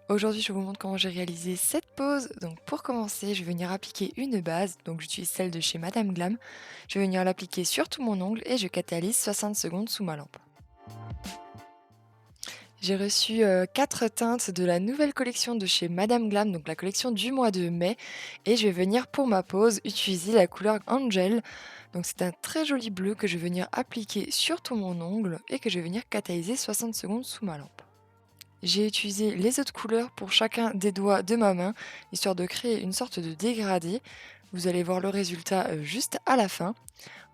Aujourd'hui, je vous montre comment j'ai réalisé cette pose. Donc pour commencer, je vais venir appliquer une base. Donc j'utilise celle de chez Madame Glam. Je vais venir l'appliquer sur tout mon ongle et je catalyse 60 secondes sous ma lampe. J'ai reçu 4 teintes de la nouvelle collection de chez Madame Glam, donc la collection du mois de mai. Et je vais venir pour ma pose utiliser la couleur Angel. Donc c'est un très joli bleu que je vais venir appliquer sur tout mon ongle et que je vais venir catalyser 60 secondes sous ma lampe. J'ai utilisé les autres couleurs pour chacun des doigts de ma main, histoire de créer une sorte de dégradé. Vous allez voir le résultat juste à la fin.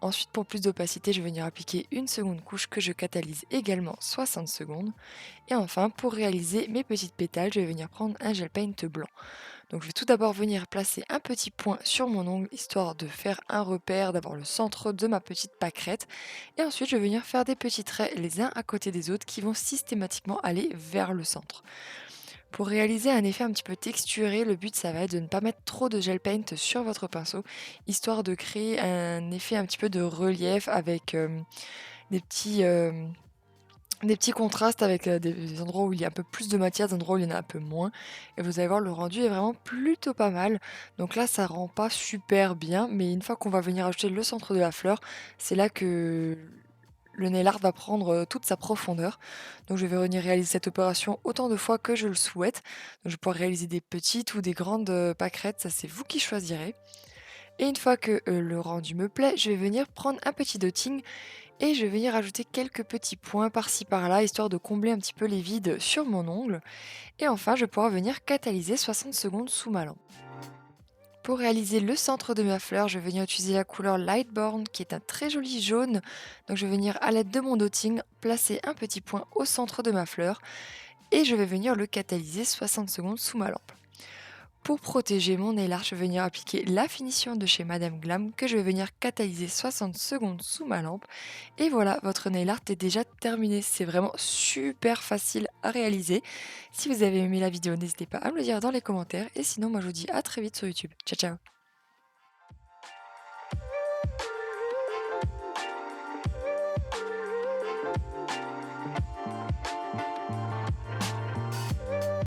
Ensuite, pour plus d'opacité, je vais venir appliquer une seconde couche que je catalyse également 60 secondes. Et enfin, pour réaliser mes petites pétales, je vais venir prendre un gel paint blanc. Donc je vais tout d'abord venir placer un petit point sur mon ongle, histoire de faire un repère, d'avoir le centre de ma petite pâquerette. Et ensuite, je vais venir faire des petits traits les uns à côté des autres qui vont systématiquement aller vers le centre. Pour réaliser un effet un petit peu texturé, le but ça va être de ne pas mettre trop de gel paint sur votre pinceau, histoire de créer un effet un petit peu de relief avec des petits, des petits contrastes avec, des endroits où il y a un peu plus de matière, des endroits où il y en a un peu moins et vous allez voir le rendu est vraiment plutôt pas mal. Donc là, ça rend pas super bien, mais une fois qu'on va venir ajouter le centre de la fleur, c'est là que le nail art va prendre, toute sa profondeur. Donc je vais venir réaliser cette opération autant de fois que je le souhaite. Donc je vais pouvoir réaliser des petites ou des grandes, pâquerettes, ça c'est vous qui choisirez. Et une fois que, le rendu me plaît, je vais venir prendre un petit dotting et je vais venir ajouter quelques petits points par-ci par-là, histoire de combler un petit peu les vides sur mon ongle. Et enfin, je vais pouvoir venir catalyser 60 secondes sous ma lampe. Pour réaliser le centre de ma fleur, je vais venir utiliser la couleur Lightborn qui est un très joli jaune. Donc je vais venir à l'aide de mon dotting placer un petit point au centre de ma fleur et je vais venir le catalyser 60 secondes sous ma lampe. Pour protéger mon nail art, je vais venir appliquer la finition de chez Madame Glam que je vais venir catalyser 60 secondes sous ma lampe. Et voilà, votre nail art est déjà terminé. C'est vraiment super facile à réaliser. Si vous avez aimé la vidéo, n'hésitez pas à me le dire dans les commentaires. Et sinon, moi je vous dis à très vite sur YouTube. Ciao ciao.